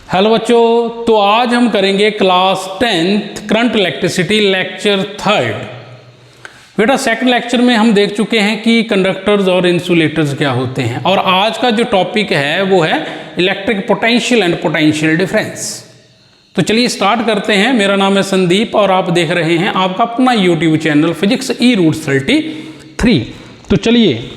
Hello बच्चों, तो आज हम करेंगे class 10th current electricity lecture 3rd। बेटा सेकंड लेक्चर में हम देख चुके हैं कि कंडक्टर्स और इंसुलेटर्स क्या होते हैं, और आज का जो टॉपिक है वो है electric potential and potential difference. तो चलिए स्टार्ट करते हैं। मेरा नाम है संदीप और आप देख रहे हैं आपका अपना YouTube channel physics E root 33। तो चलिए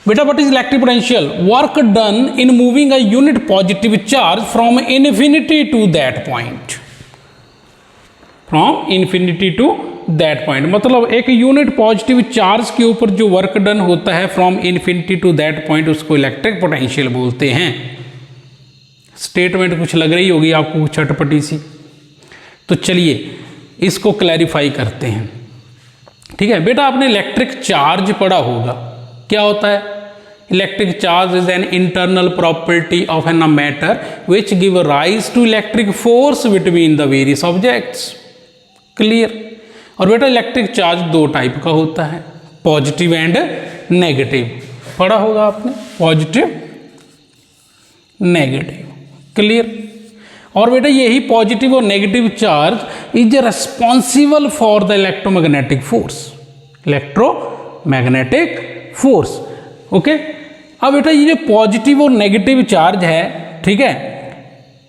बेटा, what is electric potential? Work done in moving a unit positive charge from infinity to that point. From infinity to that point मतलब एक यूनिट पॉजिटिव चार्ज के ऊपर जो वर्क डन होता है from infinity to that point, उसको electric potential बोलते हैं। स्टेटमेंट कुछ लग रही होगी आपको चटपटी सी, तो चलिए इसको क्लैरिफाई करते हैं। ठीक है बेटा, आपने इलेक्ट्रिक चार्ज पढ़ा होगा। क्या होता है? Electric charge is an internal property of an matter which give rise to electric force between the various objects. Clear? और बेटा इलेक्ट्रिक चार्ज दो टाइप का होता है, पॉजिटिव एंड नेगेटिव। पढ़ा होगा आपने, पॉजिटिव नेगेटिव। क्लियर? और बेटा यही पॉजिटिव और negative charge is responsible for the electromagnetic force. Electromagnetic force. Okay, अब बेटा ये जो पॉजिटिव और नेगेटिव चार्ज है, ठीक है,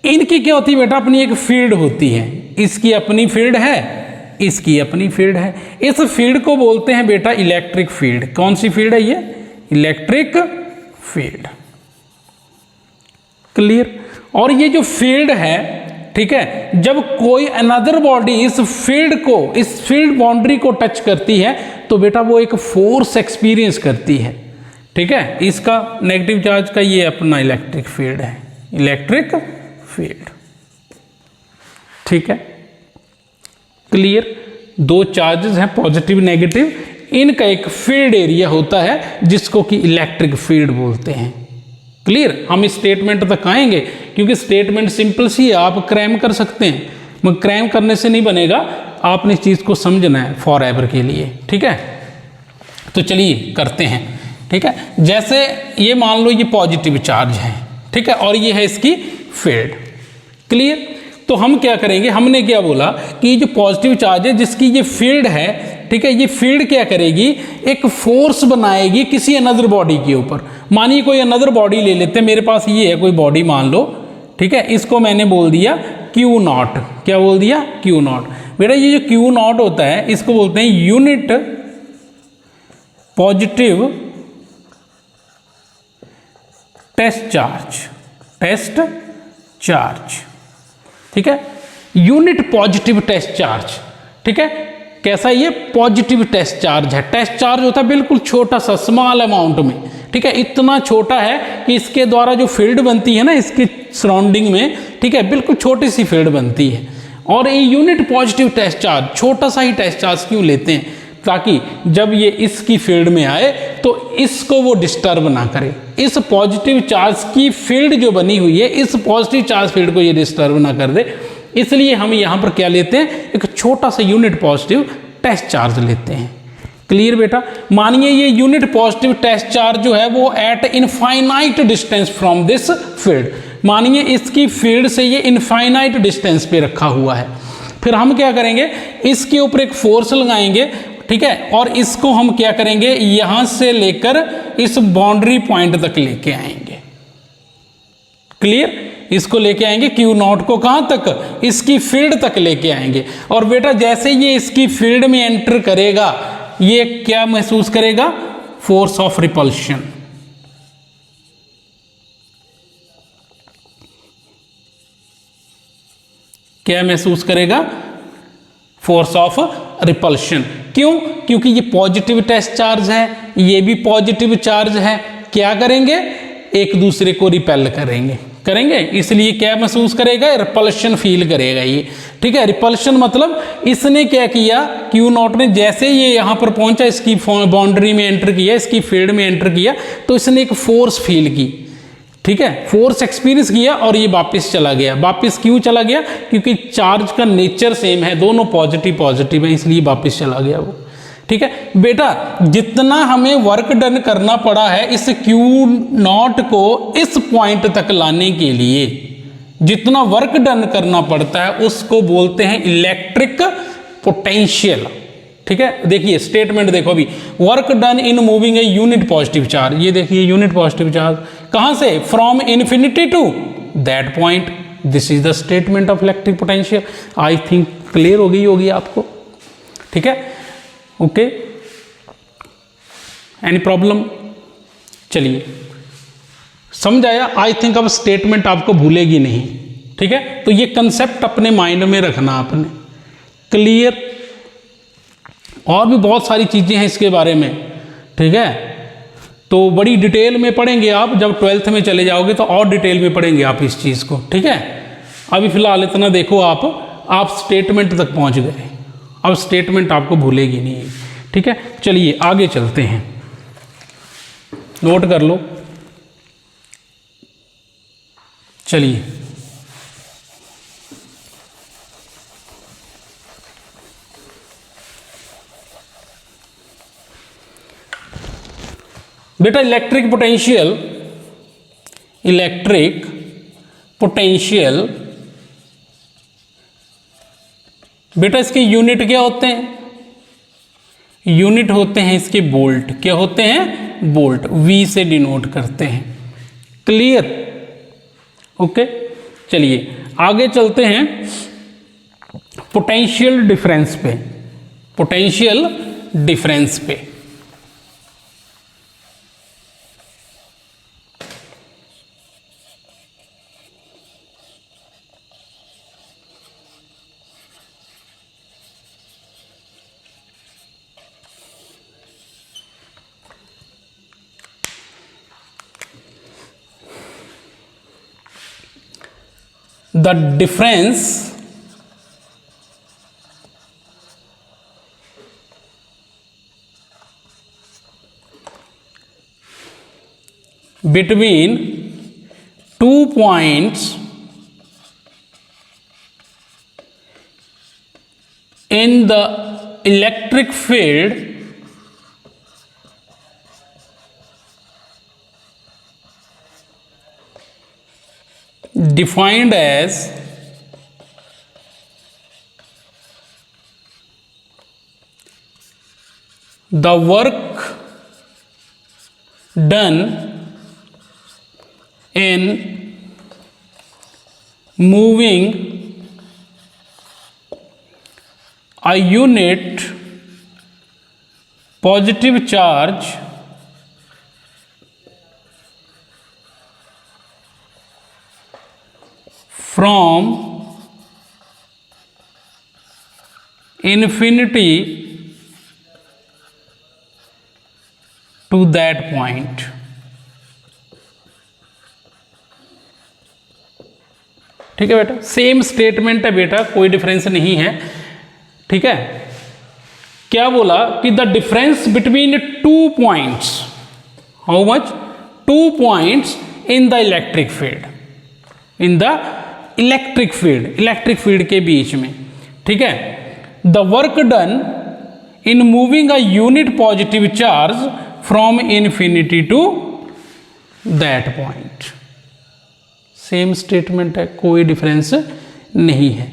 इनकी क्या होती है बेटा? अपनी एक फील्ड होती है। इसकी अपनी फील्ड है, इसकी अपनी फील्ड है। इस फील्ड को बोलते हैं बेटा इलेक्ट्रिक फील्ड। कौन सी फील्ड है ये? Electric field. क्लियर? और ये जो फील्ड है, ठीक है, जब कोई अनदर बॉडी इस फील्ड बाउंड्री को टच करती है तो बेटा वो एक फोर्स एक्सपीरियंस करती है। ठीक है, इसका नेगेटिव चार्ज का ये अपना इलेक्ट्रिक फील्ड है, इलेक्ट्रिक फील्ड। ठीक है, क्लियर? दो चार्जेस हैं पॉजिटिव नेगेटिव, इनका एक फील्ड एरिया होता है जिसको कि इलेक्ट्रिक फील्ड बोलते हैं। क्लियर? हम इस स्टेटमेंट तक आएंगे क्योंकि स्टेटमेंट सिंपल सी है, आप क्रैम कर सकते हैं, मगर क्रैम करने से नहीं बनेगा, आपने इस चीज को समझना है फॉर एवर के लिए। ठीक है, तो चलिए करते हैं। ठीक है, जैसे ये मान लो ये पॉजिटिव चार्ज है, ठीक है, और ये है इसकी फील्ड। क्लियर? तो हम क्या करेंगे, हमने क्या बोला कि जो पॉजिटिव चार्ज है जिसकी ये फील्ड है, ठीक है, ये फील्ड क्या करेगी? एक फोर्स बनाएगी किसी अनदर बॉडी के ऊपर। मानिए कोई अनदर बॉडी ले लेते हैं, मेरे पास ये है कोई बॉडी मान लो, ठीक है, इसको मैंने बोल दिया Q0। क्या बोल दिया? Q0। बेटा ये जो Q0 होता है इसको बोलते हैं यूनिट पॉजिटिव टेस्ट चार्ज। ठीक है, यूनिट पॉजिटिव टेस्ट चार्ज। ठीक है, कैसा? ये पॉजिटिव टेस्ट चार्ज है। टेस्ट चार्ज होता है बिल्कुल छोटा सा, स्मॉल अमाउंट में। ठीक है, इतना छोटा है कि इसके द्वारा जो फील्ड बनती है ना इसके सराउंडिंग में, ठीक है, बिल्कुल छोटी सी फील्ड बनती है। और ये यूनिट पॉजिटिव टेस्ट चार्ज, छोटा सा ही टेस्ट चार्ज क्यों लेते हैं? ताकि जब ये इसकी फील्ड में आए तो इसको वो डिस्टर्ब ना करे। इस पॉजिटिव चार्ज की फील्ड जो बनी हुई है, इस पॉजिटिव चार्ज फील्ड को ये डिस्टर्ब ना कर दे, इसलिए हम यहां पर क्या लेते हैं? एक छोटा सा यूनिट पॉजिटिव टेस्ट चार्ज लेते हैं। क्लियर बेटा? मानिए ये यूनिट पॉजिटिव टेस्ट चार्ज जो है वो eight infinite distance from this field. मानिए इसकी फील्ड से ये इनफाइनाइट डिस्टेंस पे रखा हुआ है। फिर हम क्या करेंगे? इसके ऊपर एक फोर्स लगाएंगे, ठीक है, और इसको हम क्या करेंगे? यहां से लेकर इस बाउंड्री पॉइंट तक लेके आएंगे। क्लियर? इसको लेके आएंगे Q0 को कहां तक? इसकी फील्ड तक लेके आएंगे। और बेटा जैसे ये इसकी फील्ड में एंटर करेगा, ये क्या महसूस करेगा? Force of repulsion. क्या महसूस करेगा? Force of repulsion. क्यों? क्योंकि ये पॉजिटिव टेस्ट चार्ज है, ये भी पॉजिटिव चार्ज है। क्या करेंगे? एक दूसरे को रिपेल करेंगे, इसलिए क्या महसूस करेगा? रिपल्शन फील करेगा ये। ठीक है, रिपल्शन मतलब इसने क्या किया? Q0 ने जैसे ये यहां पर पहुंचा, इसकी बाउंड्री में एंटर किया, इसकी फील्ड में एंटर किया, तो इसने एक फोर्स फील की। ठीक है, फोर्स एक्सपीरियंस किया और ये वापस चला गया। वापस क्यों चला गया? क्योंकि चार्ज का नेचर सेम है, दोनों पॉजिटिव है, इसलिए वापस चला गया वो। ठीक है बेटा, जितना हमें वर्क डन करना पड़ा है इस Q0 को इस पॉइंट तक लाने के लिए, जितना वर्क डन करना पड़ता है उसको बोलते हैं इलेक्ट्रिक पोटेंशियल। ठीक है, देखिए स्टेटमेंट देखो अभी, work done in moving a unit positive charge, ये देखिए यूनिट पॉजिटिव चार्ज कहां से, from infinity to that point, this is the statement of electric potential. I think clear हो गई होगी आपको। ठीक है, ओके, एनी प्रॉब्लम? चलिए समझ आया आई थिंक। अब स्टेटमेंट आपको भूलेगी नहीं। ठीक है, तो ये कंसेप्ट अपने माइंड में रखना आपने, क्लियर। और भी बहुत सारी चीजें हैं इसके बारे में। ठीक है, तो बड़ी डिटेल में पढ़ेंगे आप, जब 12th में चले जाओगे तो और डिटेल में पढ़ेंगे आप इस चीज को। ठीक है, अभी फिलहाल इतना देखो, आप स्टेटमेंट तक पहुंच गए। अब स्टेटमेंट आपको भूलेगी नहीं। ठीक है, चलिए आगे चलते हैं, नोट कर लो। चलिए बेटा, इलेक्ट्रिक पोटेंशियल बेटा इसके यूनिट क्या होते हैं? यूनिट होते हैं इसके वोल्ट। क्या होते हैं? वोल्ट। V से डिनोट करते हैं। क्लियर? ओके, चलिए आगे चलते हैं पोटेंशियल डिफरेंस पे। पोटेंशियल डिफरेंस पे the difference between 2 points in the electric field defined as the work done in moving a unit positive charge from infinity to that point। ठीक है बेटा, सेम स्टेटमेंट है बेटा, कोई डिफरेंस नहीं है। ठीक है, क्या बोला कि the difference between 2 points, how much? 2 points in the electric field, in the electric field के बीच में। ठीक है, the work done in moving a unit positive charge from infinity to that point. Same statement है, कोई difference नहीं है।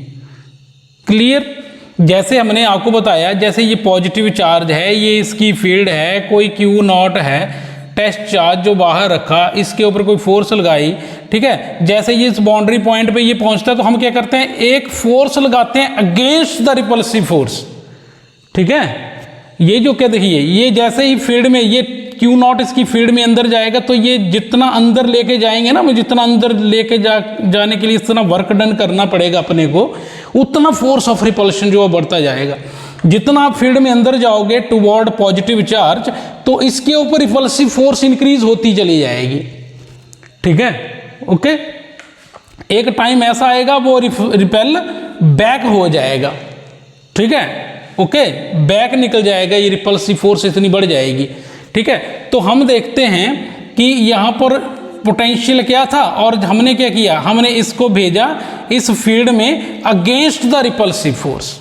Clear? जैसे हमने आपको बताया, जैसे ये पॉजिटिव चार्ज है, ये इसकी फील्ड है, कोई Q0 है, टेस्ट चार्ज जो बाहर रखा, इसके ऊपर कोई फोर्स लगाई। ठीक है, जैसे ये इस बाउंड्री पॉइंट पे ये पहुंचता है तो हम क्या करते हैं, एक फोर्स लगाते हैं अगेंस्ट द रिपल्सिव फोर्स। ठीक है, ये जो क्या देखिए, ये जैसे ही फील्ड में ये Q0 इसकी फील्ड में अंदर जाएगा तो ये जितना अंदर लेके जाएंगे ना, जितना अंदर लेके जाने के लिए इतना वर्क डन करना पड़ेगा अपने को, उतना फोर्स ऑफ रिपल्शन जो बढ़ता जाएगा। जितना आप फील्ड में अंदर जाओगे टुवर्ड पॉजिटिव चार्ज, तो इसके ऊपर रिपल्सिव फोर्स इंक्रीज होती चली जाएगी। ठीक है, ओके। एक टाइम ऐसा आएगा वो रिपेल बैक हो जाएगा। ठीक है, ओके, बैक निकल जाएगा, ये रिपल्सिव फोर्स इतनी बढ़ जाएगी। ठीक है, तो हम देखते हैं कि यहां पर पोटेंशियल क्या था और हमने क्या किया, हमने इसको भेजा इस फील्ड में अगेंस्ट द रिपल्सिव फोर्स।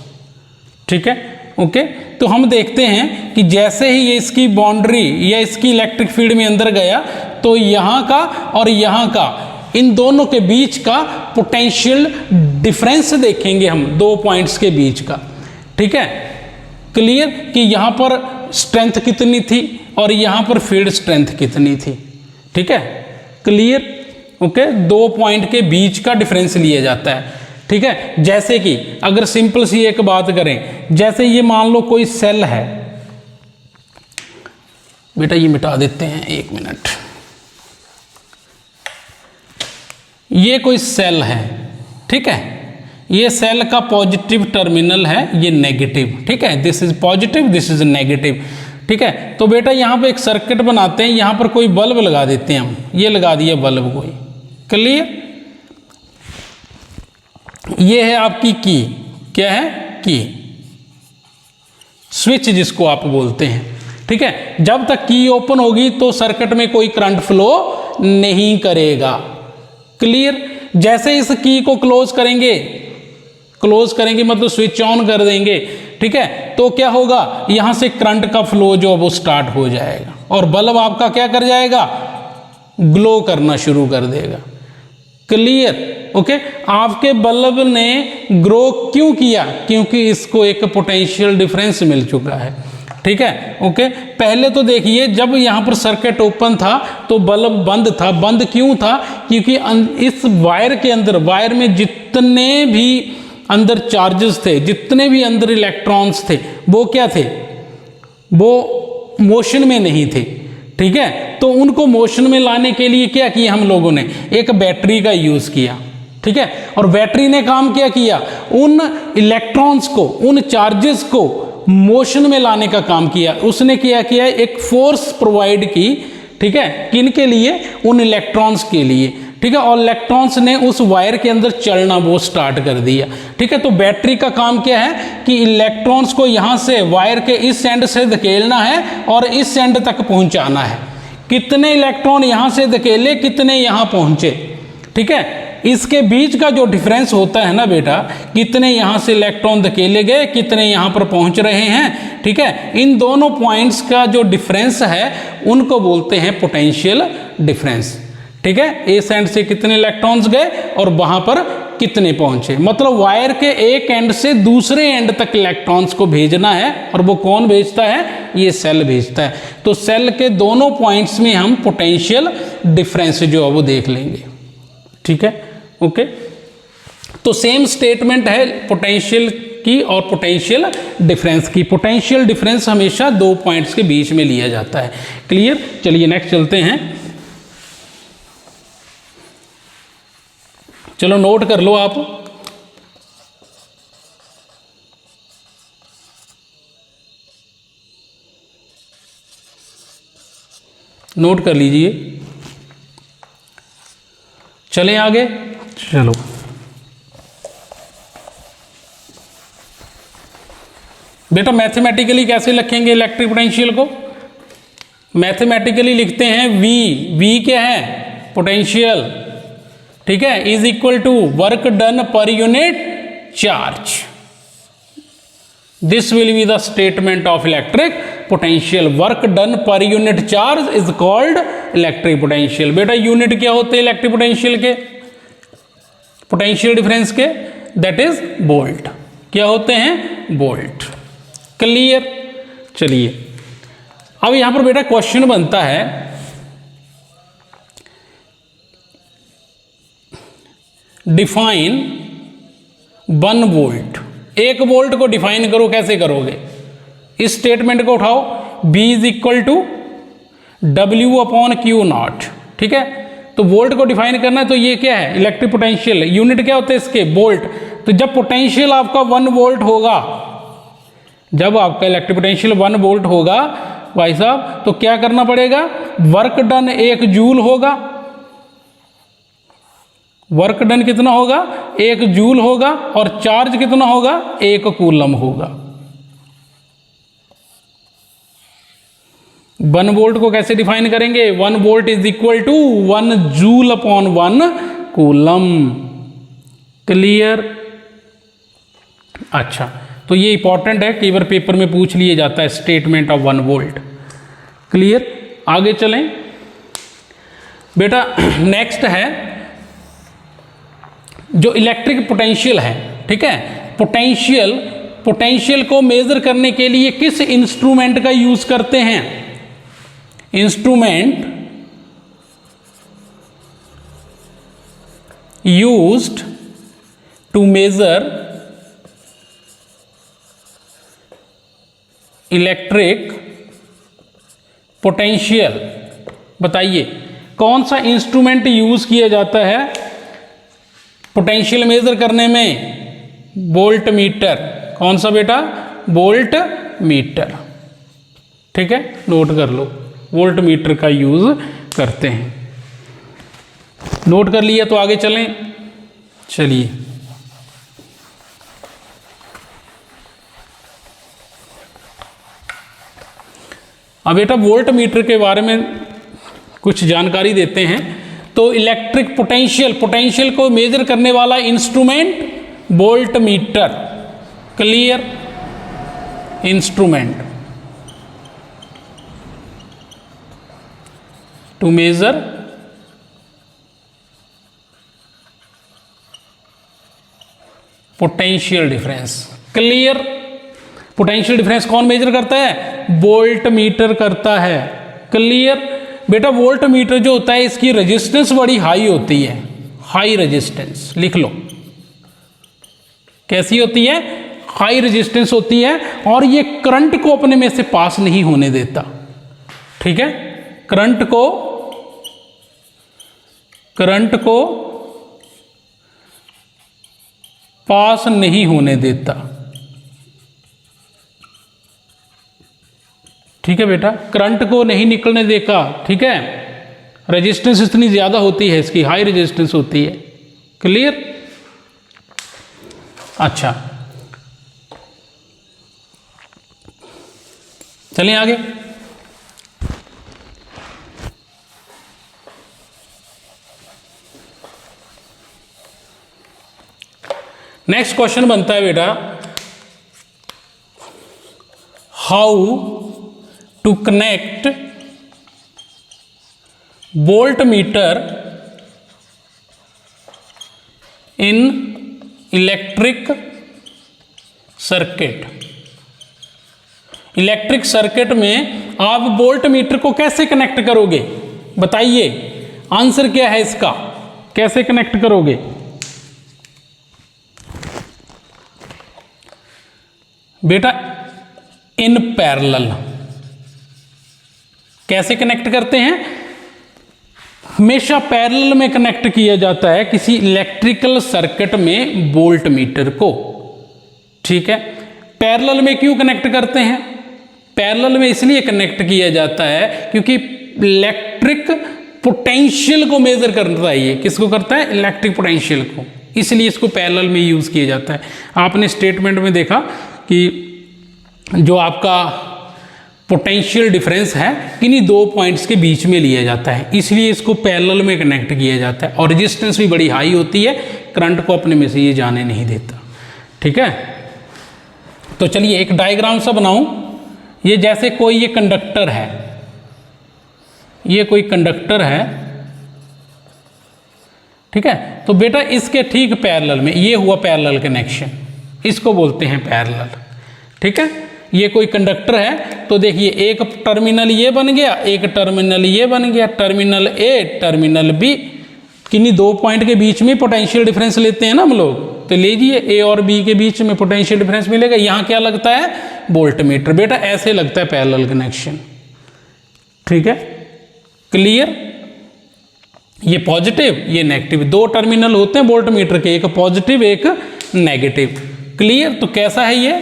ठीक है, ओके, तो हम देखते हैं कि जैसे ही ये इसकी बाउंड्री या इसकी इलेक्ट्रिक फील्ड में अंदर गया तो यहाँ का और यहाँ का, इन दोनों के बीच का पोटेंशियल डिफरेंस देखेंगे हम दो पॉइंट्स के बीच का। ठीक है, क्लियर कि यहाँ पर स्ट्रेंथ कितनी थी और यहाँ पर फील्ड स्ट्रेंथ कितनी थी। ठीक है, क्लियर, ओके, दो पॉइंट के बीच का डिफरेंस लिया जाता है। ठीक है, जैसे कि अगर सिंपल सी एक बात करें, जैसे ये मान लो कोई सेल है, बेटा ये मिटा देते हैं, एक मिनट, ये कोई सेल है। ठीक है, ये सेल का पॉजिटिव टर्मिनल है, ये नेगेटिव। ठीक है, this is positive, this is negative. ठीक है, तो बेटा यहां पे एक सर्किट बनाते हैं, यहां पर कोई बल्ब लगा देते हैं हम, ये लगा दिया बल्ब कोई, क्लियर। ये है आपकी की, क्या है, की, स्विच जिसको आप बोलते हैं। ठीक है, जब तक की ओपन होगी तो सर्किट में कोई करंट फ्लो नहीं करेगा, क्लियर। जैसे इस की को क्लोज करेंगे मतलब स्विच ऑन कर देंगे, ठीक है, तो क्या होगा, यहां से करंट का फ्लो जो वो स्टार्ट हो जाएगा और बल्ब आपका क्या कर जाएगा, ग्लो करना शुरू कर देगा, क्लियर। ओके, आपके बल्ब ने ग्रो क्यों किया, क्योंकि इसको एक पोटेंशियल डिफरेंस मिल चुका है। ठीक है, ओके, पहले तो देखिए जब यहां पर सर्किट ओपन था तो बल्ब बंद था। बंद क्यों था, क्योंकि इस वायर के अंदर, वायर में जितने भी अंदर चार्जेस थे, जितने भी अंदर इलेक्ट्रॉन्स थे, वो क्या थे, वो मोशन में नहीं थे। ठीक है, तो उनको मोशन में लाने के लिए क्या किया हम लोगों ने, एक बैटरी का यूज किया। ठीक है, और बैटरी ने काम क्या किया, उन इलेक्ट्रॉन्स को, उन चार्जेस को मोशन में लाने का काम किया। उसने क्या किया, एक फोर्स प्रोवाइड की। ठीक है, किनके लिए, उन इलेक्ट्रॉन्स के लिए। ठीक है, और इलेक्ट्रॉन्स ने उस वायर के अंदर चलना वो स्टार्ट कर दिया। ठीक है, तो बैटरी का काम क्या है कि इलेक्ट्रॉन्स को यहां से वायर के इस एंड से धकेलना है और इस एंड तक पहुंचाना है। कितने इलेक्ट्रॉन यहां से धकेले, कितने यहां पहुंचे। ठीक है, इसके बीच का जो डिफरेंस होता है ना बेटा, कितने यहां से इलेक्ट्रॉन धकेले गए, कितने यहां पर पहुंच रहे हैं। ठीक है, इन दोनों पॉइंट्स का जो डिफरेंस है उनको बोलते हैं पोटेंशियल डिफरेंस। ठीक है, इस एंड से कितने इलेक्ट्रॉन्स गए और वहां पर कितने पहुंचे, मतलब वायर के एक एंड से दूसरे एंड तक इलेक्ट्रॉन्स को भेजना है। और वो कौन भेजता है, ये सेल भेजता है। तो सेल के दोनों पॉइंट्स में हम पोटेंशियल डिफरेंस जो है वो देख लेंगे। ठीक है, ओके, तो सेम स्टेटमेंट है पोटेंशियल की और पोटेंशियल डिफरेंस की। पोटेंशियल डिफरेंस हमेशा दो पॉइंट्स के बीच में लिया जाता है, क्लियर। चलिए नेक्स्ट चलते हैं। चलो नोट कर लो आप, नोट कर लीजिए। चलें आगे, चलो बेटा मैथमेटिकली कैसे लिखेंगे इलेक्ट्रिक पोटेंशियल को, मैथमेटिकली लिखते हैं वी क्या है, पोटेंशियल। ठीक है, is equal to work done per unit charge. This will be the statement of electric potential. Work done per unit charge is called electric potential. बेटा यूनिट क्या होते हैं इलेक्ट्रिक पोटेंशियल के, पोटेंशियल डिफरेंस के, that is volt. क्या होते हैं, volt, clear. चलिए अब यहां पर बेटा क्वेश्चन बनता है, डिफाइन 1 वोल्ट। 1 वोल्ट को डिफाइन करो, कैसे करोगे, इस स्टेटमेंट को उठाओ, B is equal to W upon q naught. ठीक है, तो वोल्ट को डिफाइन करना है, तो ये क्या है, इलेक्ट्रिक पोटेंशियल। यूनिट क्या होता है इसके, वोल्ट। तो जब पोटेंशियल आपका 1 वोल्ट होगा, जब आपका इलेक्ट्रिक पोटेंशियल 1 वोल्ट होगा भाई साहब, तो क्या करना पड़ेगा, वर्क डन 1 जूल होगा। वर्क डन कितना होगा, 1 जूल होगा, और चार्ज कितना होगा, 1 कूलम होगा। 1 वोल्ट को कैसे डिफाइन करेंगे, 1 volt is equal to 1 joule upon 1 coulomb, clear. अच्छा तो ये इंपॉर्टेंट है, कई बार पेपर में पूछ लिया जाता है स्टेटमेंट ऑफ 1 वोल्ट। क्लियर, आगे चलें बेटा। नेक्स्ट है जो इलेक्ट्रिक पोटेंशियल है, ठीक है। पोटेंशियल को मेजर करने के लिए किस इंस्ट्रूमेंट का यूज करते हैं? Instrument used to measure electric potential. बताइए कौन सा इंस्ट्रूमेंट यूज किया जाता है पोटेंशियल मेजर करने में? Volt meter. कौन सा बेटा? Volt meter. ठीक है, नोट कर लो, वोल्ट मीटर का यूज करते हैं। नोट कर लिया तो आगे चलें। चलिए अब बेटा वोल्ट मीटर के बारे में कुछ जानकारी देते हैं। तो इलेक्ट्रिक पोटेंशियल को मेजर करने वाला instrument voltmeter. Clear, instrument to measure potential difference. Clear, potential difference कौन मेजर करता है? वोल्ट मीटर करता है। क्लियर बेटा, वोल्ट मीटर जो होता है इसकी रेजिस्टेंस बड़ी हाई होती है, हाई रेजिस्टेंस। लिख लो कैसी होती है? हाई रेजिस्टेंस होती है, और ये करंट को अपने में से पास नहीं होने देता। ठीक है, करंट को पास नहीं होने देता। ठीक है बेटा, करंट को नहीं निकलने देगा। ठीक है, रेजिस्टेंस इतनी ज्यादा होती है इसकी, हाई रेजिस्टेंस होती है। क्लियर, अच्छा चलिए आगे। नेक्स्ट क्वेश्चन बनता है बेटा, how to connect voltmeter in electric circuit. Electric circuit में आप वोल्ट मीटर को कैसे कनेक्ट करोगे? बताइए, आंसर क्या है इसका? कैसे कनेक्ट करोगे? बेटा इन पैरेलल। कैसे कनेक्ट करते हैं? हमेशा पैरेलल में कनेक्ट किया जाता है किसी इलेक्ट्रिकल सर्किट में वोल्ट मीटर को। ठीक है, पैरेलल में क्यों कनेक्ट करते हैं? पैरेलल में इसलिए कनेक्ट किया जाता है क्योंकि इलेक्ट्रिक पोटेंशियल को मेजर करता है। ये किसको करता है? इलेक्ट्रिक पोटेंशियल को, इसलिए इसको पैरेलल में यूज किया जाता है। आपने स्टेटमेंट में देखा कि जो आपका पोटेंशियल डिफरेंस है किन्हीं दो पॉइंट्स के बीच में लिया जाता है, इसलिए इसको पैरेलल में कनेक्ट किया जाता है। और रेजिस्टेंस भी बड़ी हाई होती है, करंट को अपने में से ये जाने नहीं देता। ठीक है, तो चलिए एक डायग्राम सा बनाऊं। ये जैसे कोई ये कंडक्टर है, ये कोई कंडक्टर है। ठीक है, तो बेटा इसके ठीक पैरेलल में ये हुआ पैरेलल कनेक्शन, इसको बोलते हैं पैरेलल। ठीक है, ये कोई कंडक्टर है, तो देखिए एक टर्मिनल ये बन गया, एक टर्मिनल ये बन गया, टर्मिनल ए टर्मिनल बी। किन्हीं दो पॉइंट के बीच में पोटेंशियल डिफरेंस लेते हैं ना हम लोग, तो लीजिए ए और बी के बीच में पोटेंशियल डिफरेंस मिलेगा। यहाँ क्या लगता है? Volt meter. बेटा ऐसे लगता है पैरेलल कनेक्शन। ठीक है, क्लियर। ये पॉजिटिव, ये नेगेटिव, दो टर्मिनल होते हैं वोल्ट मीटर के, एक पॉजिटिव एक नेगेटिव। क्लियर, तो कैसा है ये?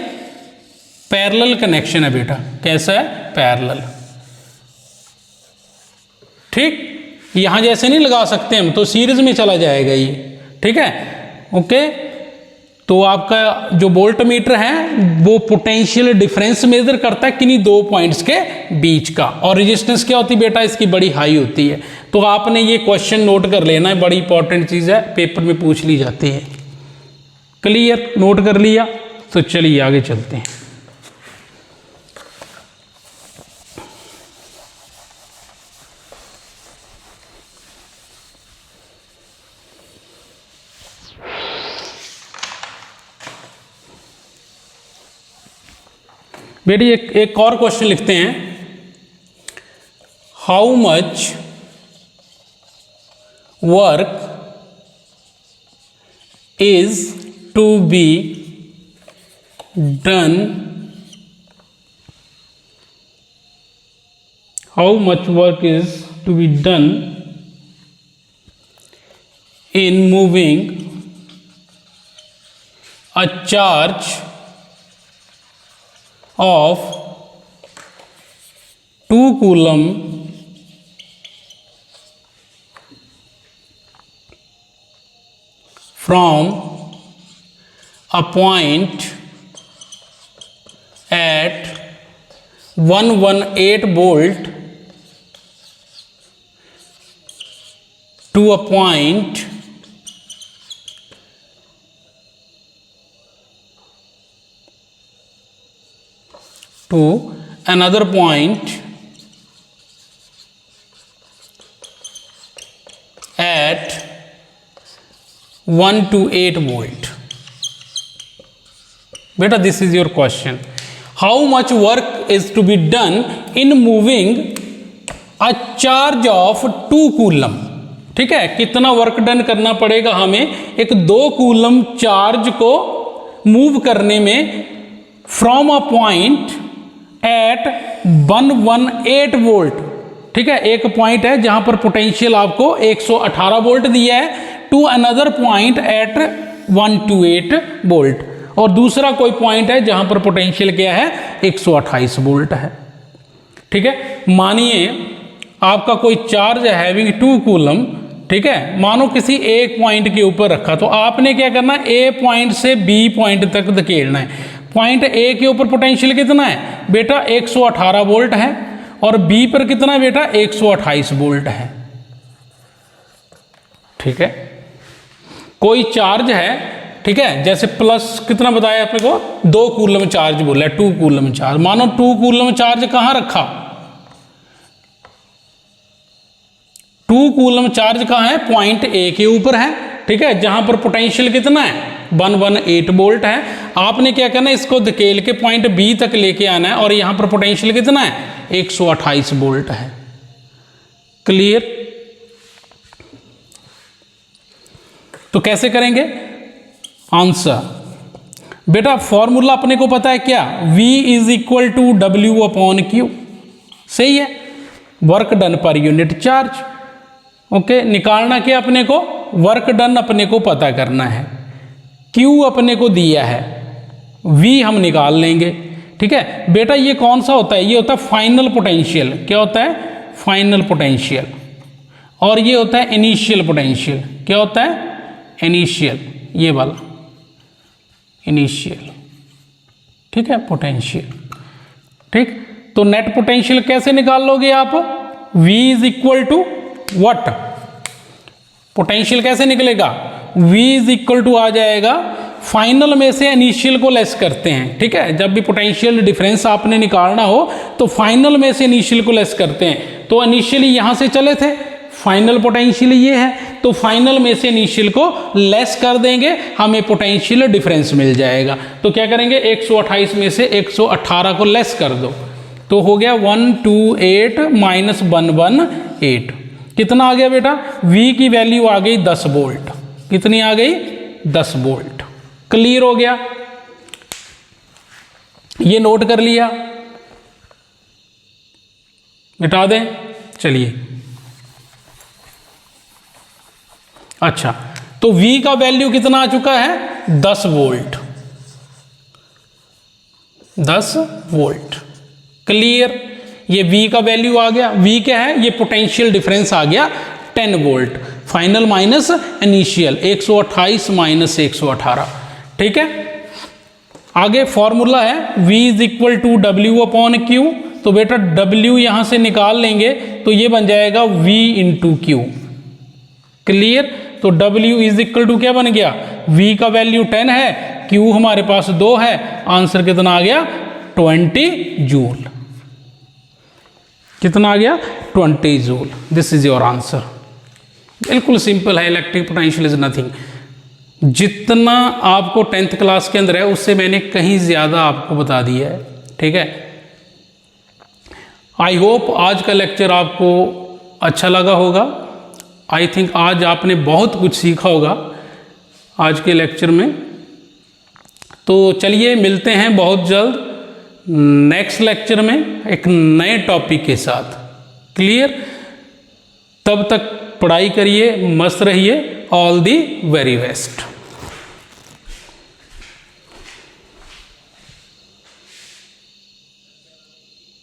पैरेलल कनेक्शन है बेटा। कैसा है? पैरेलल। ठीक, यहां जैसे नहीं लगा सकते हम, तो सीरीज में चला जाएगा ये। ठीक है, ओके। तो आपका जो वोल्ट मीटर है वो पोटेंशियल डिफरेंस मेजर करता है किन्हीं दो पॉइंट्स के बीच का। और रेजिस्टेंस क्या होती है बेटा? इसकी बड़ी हाई होती है। तो आपने ये क्वेश्चन नोट कर लेना है, बड़ी इंपॉर्टेंट चीज है, पेपर में पूछ ली जाती है। क्लियर, नोट कर लिया। तो चलिए आगे चलते हैं। बेटी एक और क्वेश्चन लिखते हैं। How much work is to be done, how much work is to be done in moving a charge of 2 coulomb from a point at 118 volt to a point to another point at 1 to 8 volt. Beta, this is your question. How much work is to be done in moving a charge of 2 coulomb? ठीक है, कितना work done करना पड़ेगा हमें एक 2 coulomb charge को move करने में from a point at 118 volt. ठीक है, एक पॉइंट है जहां पर पोटेंशियल आपको 118 वोल्ट दिया है, to another point at 128 volt, और दूसरा कोई पॉइंट है जहां पर पोटेंशियल क्या है 128 वोल्ट है। ठीक है, मानिए आपका कोई चार्ज है हैविंग 2 कूलम। ठीक है, मानो किसी एक पॉइंट के ऊपर रखा, तो आपने क्या करना है, ए पॉइंट से बी पॉइंट तक धकेलना है। पॉइंट ए के ऊपर पोटेंशियल कितना है बेटा 118 वोल्ट है, और बी पर कितना है बेटा 128 वोल्ट है। ठीक है, कोई चार्ज है, ठीक है, जैसे प्लस कितना बताया आपने को 2 कूलम चार्ज बोला है, 2 कूलम चार्ज। मानो 2 कूलम चार्ज कहां रखा, 2 कूलम चार्ज कहां है, पॉइंट ए के ऊपर है। ठीक है, जहां पर पोटेंशियल कितना है 118 वोल्ट है। आपने क्या करना है, इसको धकेल के पॉइंट बी तक लेके आना है, और यहां पर पोटेंशियल कितना है 128 वोल्ट है। क्लियर? तो कैसे करेंगे आंसर? बेटा फॉर्मूला अपने को पता है क्या, V is equal to W upon q. सही है, work done per unit charge. Okay, निकालना क्या अपने को, वर्क डन अपने को पता करना है, Q अपने को दिया है, V हम निकाल लेंगे। ठीक है बेटा, ये कौन सा होता है, ये होता है फाइनल पोटेंशियल। क्या होता है, फाइनल पोटेंशियल। और ये होता है इनिशियल पोटेंशियल। क्या होता है, इनिशियल, ये वाला इनिशियल। ठीक है, पोटेंशियल। ठीक, तो नेट पोटेंशियल कैसे निकाल लोगे आप, V is equal to what, potential कैसे निकलेगा, V इज इक्वल टू आ जाएगा, फाइनल में से इनिशियल को लेस करते हैं। ठीक है, जब भी पोटेंशियल डिफरेंस आपने निकालना हो तो फाइनल में से इनिशियल को लेस करते हैं। तो इनिशियली यहां से चले थे, फाइनल पोटेंशियल ये है, तो फाइनल में से इनिशियल को लेस कर देंगे, हमें पोटेंशियल डिफरेंस मिल जाएगा। तो क्या करेंगे, 128 में से 118 को लेस कर दो, तो हो गया 128 माइनस 118। कितना आ गया बेटा, V की वैल्यू आ गई 10 वोल्ट। कितनी आ गई, 10 वोल्ट। क्लियर हो गया, ये नोट कर लिया, मिटा दें। चलिए, अच्छा, तो V का वैल्यू कितना आ चुका है 10 वोल्ट, 10 वोल्ट। क्लियर, ये V का वैल्यू आ गया। V क्या है, ये पोटेंशियल डिफरेंस आ गया 10 volt, final minus initial, 128 minus 118। ठीक है, आगे फॉर्मूला है V is equal to W upon q. तो बेटा W यहां से निकाल लेंगे तो ये बन जाएगा V इंटू क्यू। क्लियर, तो W इज इक्वल टू क्या बन गया, V का वैल्यू 10 है, Q हमारे पास 2 है, आंसर कितना आ गया 20 जूल। कितना आ गया 20 joule. This is your answer. बिल्कुल सिंपल है, इलेक्ट्रिक पोटेंशियल इज नथिंग। जितना आपको 10th क्लास के अंदर है उससे मैंने कहीं ज़्यादा आपको बता दिया है, ठीक है। आई होप आज का लेक्चर आपको अच्छा लगा होगा। आई थिंक आज आपने बहुत कुछ सीखा होगा आज के लेक्चर में। तो चलिए मिलते हैं बहुत जल्द नेक्स्ट लेक्चर में एक नए टॉपिक के साथ। क्लियर? तब तक पढ़ाई करिए, मस्त रहिए। All the very best.